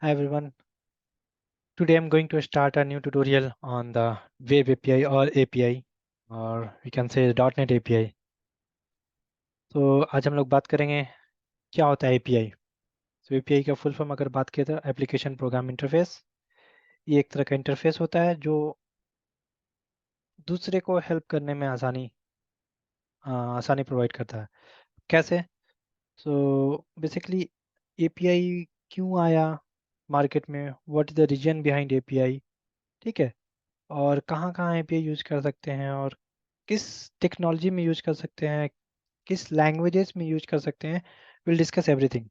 Hi everyone. Today I'm going to start a new tutorial on the Web API or API or we can say .NET API. तो आज हम लोग बात करेंगे क्या होता है API. तो API का फुल फॉर्म अगर बात किया तो एप्लीकेशन प्रोग्राम इंटरफेस. ये एक तरह का इंटरफेस होता है जो दूसरे को हेल्प करने में आसानी प्रोवाइड करता है. कैसे? सो बेसिकली API क्यों आया मार्केट में, what is the reason behind API, ठीक है, और कहाँ कहाँ API यूज कर सकते हैं और किस टेक्नोलॉजी में यूज कर सकते हैं, किस लैंग्वेजेस में यूज कर सकते हैं. Will discuss everything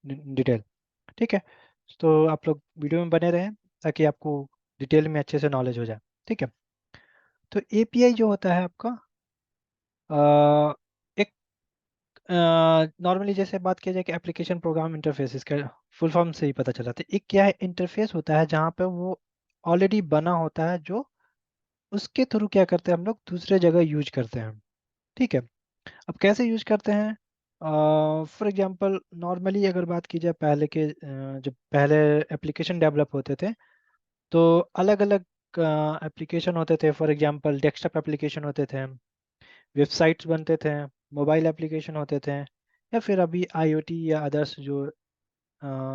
detail. ठीक है, तो आप लोग वीडियो में बने रहें ताकि आपको डिटेल में अच्छे से नॉलेज हो जाए. ठीक है, तो एपीआई जो होता है आपका एक नॉर्मली जैसे बात किया जाए कि एप्लीकेशन प्रोग्राम इंटरफेस, इसका फुल फॉर्म से ही पता चला था. एक क्या है, इंटरफेस होता है जहाँ पे वो ऑलरेडी बना होता है जो उसके थ्रू क्या करते हैं हम लोग दूसरे जगह यूज करते हैं. ठीक है, अब कैसे यूज करते हैं? फॉर एग्जांपल नॉर्मली अगर बात की जाए पहले के जब पहले एप्लीकेशन डेवलप होते थे तो अलग अलग एप्लीकेशन होते थे. फॉर एग्जांपल डेस्कटॉप एप्लीकेशन होते थे, वेबसाइट्स बनते थे, मोबाइल एप्लीकेशन होते थे, या फिर अभी आईओटी या अदर्स जो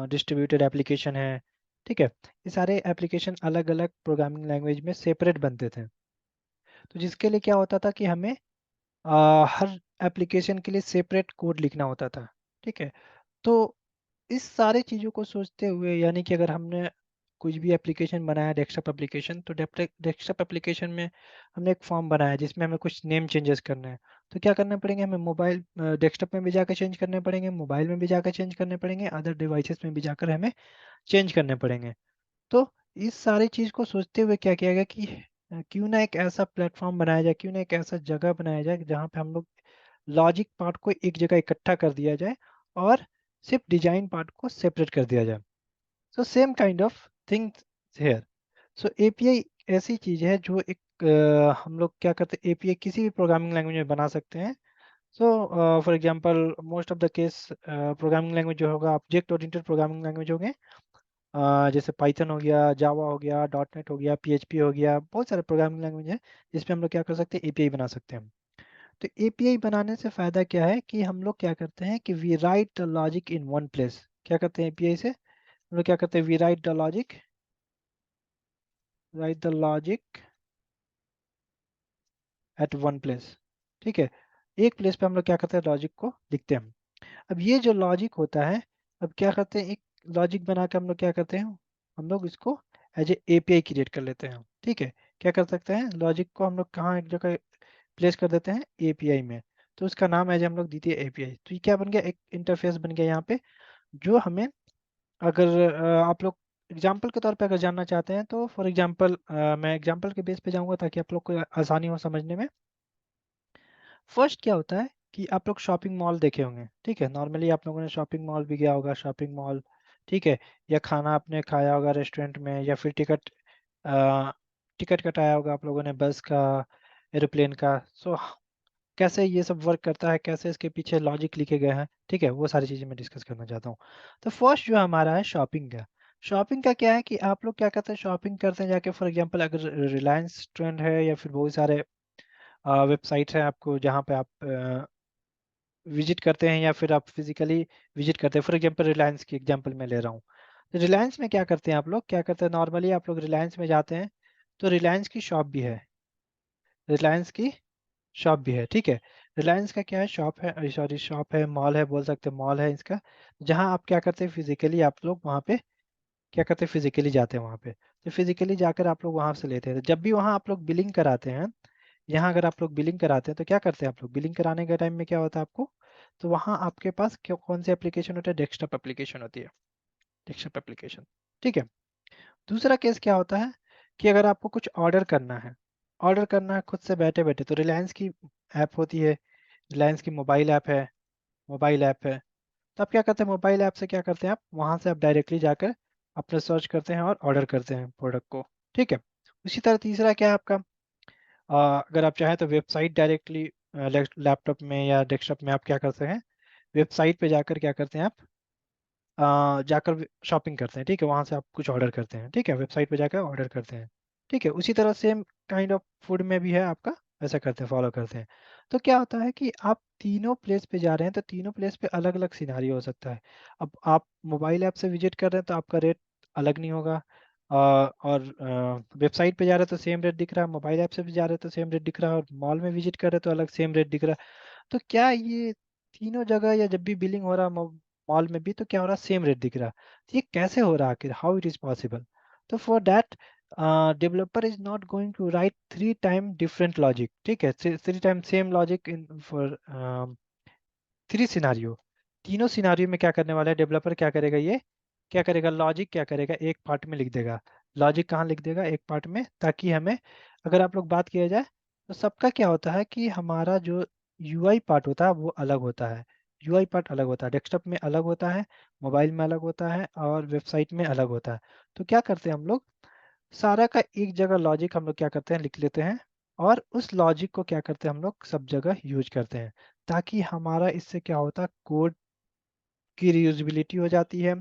डिस्ट्रीब्यूटेड एप्लीकेशन है. ठीक है, ये सारे एप्लीकेशन अलग अलग प्रोग्रामिंग लैंग्वेज में सेपरेट बनते थे. तो जिसके लिए क्या होता था कि हमें हर एप्लीकेशन के लिए सेपरेट कोड लिखना होता था. ठीक है, तो इस सारे चीज़ों को सोचते हुए, यानी कि अगर हमने कुछ भी एप्लीकेशन बनाया डेस्कटॉप एप्लीकेशन, तो डेस्कटॉप एप्लीकेशन में हमने एक फॉर्म बनाया जिसमें हमें कुछ नेम चेंजेस करने हैं. तो क्या करना पड़ेंगे हमें, मोबाइल डेस्कटॉप में भी जाकर चेंज करने पड़ेंगे, मोबाइल में भी जाकर चेंज करने पड़ेंगे, अदर डिवाइसेस में भी जाकर हमें चेंज करने पड़ेंगे. तो इस सारी चीज़ को सोचते हुए क्या किया गया कि क्यों ना एक ऐसा प्लेटफॉर्म बनाया जाए, क्यों ना एक ऐसा जगह बनाया जाए जहाँ पे हम लोग लॉजिक पार्ट को एक जगह इकट्ठा कर दिया जाए और सिर्फ डिजाइन पार्ट को सेपरेट कर दिया जाए. So same kind of things here. So API ऐसी चीज है जो एक हम लोग क्या करते हैं, एपीआई किसी भी प्रोग्रामिंग लैंग्वेज में बना सकते हैं. So for example most of the case programming language जो होगा ऑब्जेक्ट ओरिएंटेड प्रोग्रामिंग लैंग्वेज हो गए. जैसे पाइथन हो गया, जावा हो गया, डॉट नेट हो गया, पीएचपी हो गया, बहुत सारे प्रोग्रामिंग लैंग्वेज है जिसपे हम लोग क्या कर सकते हैं, एपीआई बना सकते हैं. तो एपीआई बनाने से फायदा क्या है कि हम लोग क्या करते हैं कि we write the logic in one place. क्या करते हैं एपीआई से हम लोग क्या करते हैं, we write the logic at one place. ठीक है, एक प्लेस पे हम लोग क्या करते हैं, लॉजिक को लिखते हैं. अब ये जो लॉजिक होता है, अब क्या करते हैं, एक लॉजिक बना के हम लोग क्या करते हैं, हम लोग इसको एज ए एपीआई क्रिएट कर लेते हैं. ठीक है, क्या कर सकते हैं, लॉजिक को हम लोग कहाँ एक जगह प्लेस कर देते हैं, एपीआई में. तो उसका नाम एज हम लोग दीजिए एपीआई. तो ये क्या बन गया, एक इंटरफेस बन गया यहाँ पे जो हमें, अगर आप लोग एग्जाम्पल के तौर पे अगर जानना चाहते हैं तो फॉर एग्जाम्पल मैं एग्जाम्पल के बेस पे जाऊंगा ताकि आप लोग को आसानी हो समझने में. फर्स्ट क्या होता है कि आप लोग शॉपिंग मॉल देखे होंगे. ठीक है, नॉर्मली आप लोगों ने शॉपिंग मॉल भी गया होगा, शॉपिंग मॉल. ठीक है, या खाना आपने खाया होगा रेस्टोरेंट में, या फिर टिकट कटाया होगा आप लोगों ने बस का, एरोप्लेन का. सो कैसे ये सब वर्क करता है, कैसे इसके पीछे लॉजिक लिखे गए हैं, ठीक है, वो सारी चीज़ें मैं डिस्कस करना चाहता हूँ. तो फर्स्ट जो हमारा है शॉपिंग का. शॉपिंग का क्या है कि आप लोग क्या करते हैं, शॉपिंग करते हैं जाके. फॉर एग्जांपल अगर रिलायंस ट्रेंड है या फिर बहुत सारे वेबसाइट्स हैं आपको जहाँ पे आप विजिट करते हैं या फिर आप फिजिकली विजिट करते हैं. फॉर एग्जांपल रिलायंस की एग्जांपल मैं ले रहा हूँ. तो रिलायंस में क्या करते हैं आप लोग, क्या करते हैं, नॉर्मली आप लोग रिलायंस में जाते हैं तो रिलायंस की शॉप भी है, रिलायंस की शॉप भी है. ठीक है, रिलायंस का क्या है, शॉप है, सॉरी शॉप है, मॉल है, बोल सकते हैं मॉल है इसका, जहाँ आप क्या करते हैं फिजिकली आप लोग वहाँ पे क्या करते हैं, फिजिकली जाते हैं वहाँ पे. तो फिजिकली जाकर आप लोग वहाँ से लेते हैं. तो जब भी वहाँ आप लोग बिलिंग कराते हैं, यहाँ अगर आप लोग बिलिंग कराते हैं तो क्या करते हैं आप लोग, बिलिंग कराने के टाइम में क्या होता है आपको, तो वहाँ आपके पास कौन सी एप्लीकेशन होता है, डेस्कटॉप एप्लीकेशन होती है, डेस्कटॉप एप्लीकेशन. ठीक है, दूसरा केस क्या होता है कि अगर आपको कुछ ऑर्डर करना है, ऑर्डर करना है खुद से बैठे बैठे, तो रिलायंस की ऐप होती है, रिलायंस की मोबाइल ऐप है, मोबाइल ऐप है. तो आप क्या करते हैं, मोबाइल ऐप से क्या करते हैं, आप वहाँ से आप डायरेक्टली जाकर अपने सर्च करते हैं और ऑर्डर करते हैं प्रोडक्ट को. ठीक है, उसी तरह तीसरा क्या है आपका, अगर आप चाहें तो वेबसाइट डायरेक्टली लैपटॉप में या डेस्कटॉप में आप क्या करते हैं, वेबसाइट पे जाकर क्या करते हैं आप जाकर शॉपिंग करते हैं, ठीक है, वहां से आप कुछ ऑर्डर करते हैं, ठीक है, वेबसाइट पे जाकर ऑर्डर करते हैं, ठीक है, उसी तरह सेम काइंड ऑफ फूड में भी है आपका, ऐसा करते हैं, फॉलो करते हैं। तो क्या होता है कि आप तीनों प्लेस पे जा रहे हैं, तो तीनों प्लेस पे अलग अलग सिनारियो हो सकता है। अब आप मोबाइल ऐप से विजिट कर रहे हैं तो आपका रेट अलग नहीं होगा, और वेबसाइट पे जा रहे हैं तो सेम रेट दिख रहा है, मोबाइल ऐप से भी जा रहे हैं तो सेम रेट दिख रहा है, और मॉल में विजिट कर रहे हैं तो अलग सेम रेट दिख रहा है। तो क्या ये तीनों जगह या जब भी बिलिंग हो रहा मॉल में भी, तो क्या हो रहा, सेम रेट दिख रहा? तो ये कैसे हो रहा आखिर, हाउ इट इज पॉसिबल? तो for that developer is not going to write three time different logic, ठीक है, three time same logic in for three scenario. तीनों सिनारियो में क्या करने वाला है डेवलपर, क्या करेगा, ये क्या करेगा, लॉजिक क्या करेगा, एक पार्ट में लिख देगा। लॉजिक कहाँ लिख देगा, एक पार्ट में, ताकि हमें, अगर आप लोग बात किया जाए तो सबका क्या होता है कि हमारा जो यूआई पार्ट होता है वो अलग होता है। यूआई पार्ट अलग होता है, डेस्कटॉप में अलग होता है, मोबाइल में अलग होता है, और वेबसाइट में अलग होता है। तो क्या करते हैं हम लोग, सारा का एक जगह लॉजिक हम लोग क्या करते हैं, लिख लेते हैं, और उस लॉजिक को क्या करते हैं हम लोग सब जगह यूज करते हैं, ताकि हमारा इससे क्या होता है, कोड की रियूजिबिलिटी हो जाती है,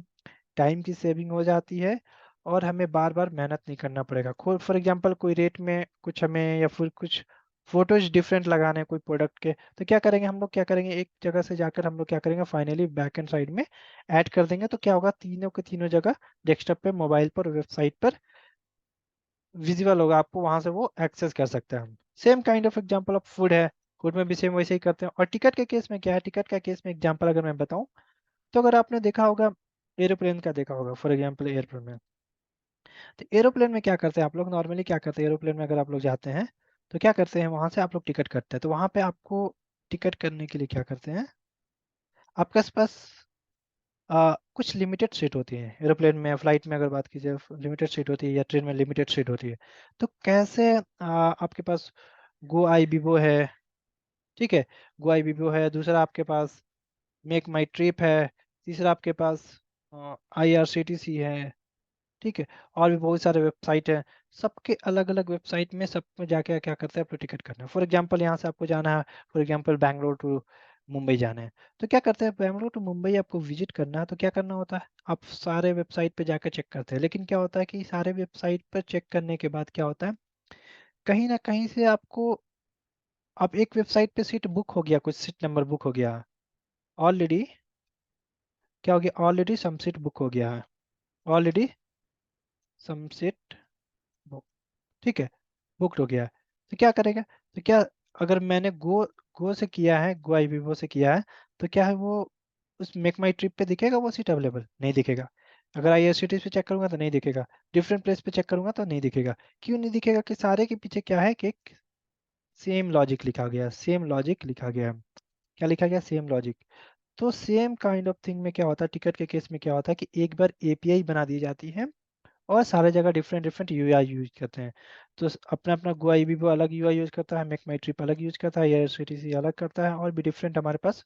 टाइम की सेविंग हो जाती है, और हमें बार बार मेहनत नहीं करना पड़ेगा। फॉर एग्जांपल कोई रेट में कुछ हमें, या फिर कुछ फोटोज डिफरेंट लगाने हैं कोई प्रोडक्ट के, तो क्या करेंगे हम लोग, क्या करेंगे, एक जगह से जाकर हम लोग क्या करेंगे, फाइनली बैक एंड साइड में ऐड कर देंगे। तो क्या होगा, तीनों के तीनों जगह, डेस्कटॉप पे, मोबाइल पर, वेबसाइट पर विजिबल होगा, आपको वहां से वो एक्सेस कर सकते हैं हम। Same kind of example of food है, फूड में भी सेम वैसे ही करते हैं। और टिकट के केस में क्या है, टिकट का केस में एग्जांपल अगर मैं बताऊं, तो अगर आपने देखा होगा, एरोप्लेन का देखा होगा, फॉर एग्जांपल एयरप्लेन में, तो एरोप्लेन में क्या करते हैं आप लोग, नॉर्मली क्या करते हैं, एरोप्लेन में अगर आप लोग जाते हैं तो क्या करते हैं, वहां से आप लोग टिकट करते हैं, तो वहां पे आपको टिकट करने के लिए क्या करते हैं, आपके पास कुछ लिमिटेड सीट होती है एरोप्लेन में, फ्लाइट में अगर बात की जाए लिमिटेड सीट होती है, या ट्रेन में लिमिटेड सीट होती है। तो कैसे आपके पास गो आई बीबो है, ठीक है, गो आई बीबो है, दूसरा आपके पास मेक माई ट्रिप है, तीसरा आपके पास IRCTC है, ठीक है, और भी बहुत सारे वेबसाइट हैं। सबके अलग अलग वेबसाइट में, सब में जाके क्या करते हैं, आपको टिकट करना है। फॉर एग्जांपल यहाँ से आपको जाना है, for example Bangalore to Mumbai जाना है, तो क्या करते हैं, बैंगलोर टू मुंबई आपको विजिट करना है, तो क्या करना होता है, आप सारे वेबसाइट पे जाकर चेक करते हैं। लेकिन क्या होता है कि सारे वेबसाइट पर चेक करने के बाद क्या होता है, कहीं ना कहीं से आपको, आप एक वेबसाइट पे सीट बुक हो गया, कुछ सीट नंबर बुक हो गया ऑलरेडी, क्या हो गया, ऑलरेडी सम सीट बुक हो गया है, ऑलरेडी सम सीट, ठीक है, बुकड हो गया है। तो क्या करेगा, तो क्या, अगर मैंने गो से किया है, गो आई विवो से किया है, तो क्या है वो, उस मेक माई ट्रिप पे दिखेगा वो सीट अवेलेबल, नहीं दिखेगा। अगर IRCTC पे चेक करूंगा तो नहीं दिखेगा, डिफरेंट प्लेस पे चेक करूंगा तो नहीं दिखेगा। क्यों नहीं दिखेगा, कि सारे के पीछे क्या है, कि एक सेम लॉजिक लिखा गया, सेम लॉजिक लिखा गया, क्या लिखा गया, सेम लॉजिक। तो सेम काइंड ऑफ थिंग में क्या होता है, टिकट के केस में क्या होता है, कि एक बार API बना दी जाती है, और सारे जगह डिफरेंट डिफरेंट यूआई यूज करते हैं। तो अपना अपना गोआई भी वो अलग यूआई यूज करता है, मेक माई ट्रिप अलग यूज करता है, IRCTC अलग करता है, और भी डिफरेंट हमारे पास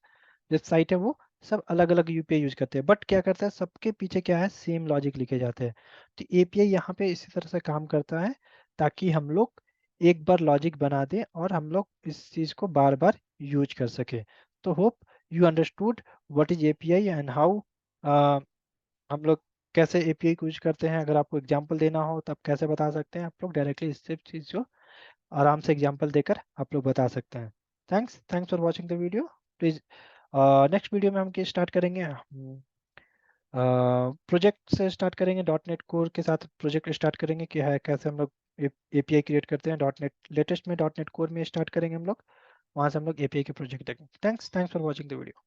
वेबसाइट है, वो सब अलग अलग यूपीआई यूज करते हैं। बट क्या करता है, सबके पीछे क्या है, सेम लॉजिक लिखे जाते हैं। तो API यहाँ पे इसी तरह से काम करता है, ताकि हम लोग एक बार लॉजिक बना दें और हम लोग इस चीज को बार बार यूज कर सके। तो hope you understood what is API and how हम लोग कैसे API को यूज करते हैं। अगर आपको एग्जांपल देना हो तो आप कैसे बता सकते हैं, आप लोग डायरेक्टली इस चीज को आराम से एग्जांपल देकर आप लोग बता सकते हैं। Thanks thanks for watching the video. Please next video में हम क्या स्टार्ट करेंगे, प्रोजेक्ट से स्टार्ट करेंगे, .NET कोर के साथ प्रोजेक्ट स्टार्ट करेंगे कि है कैसे हम लोग API क्रिएट करते हैं। .NET लेटेस्ट में .NET कोर में स्टार्ट करेंगे हम लोग, वहाँ से हम लोग API के प्रोजेक्ट देखेंगे। Thanks thanks for watching the video.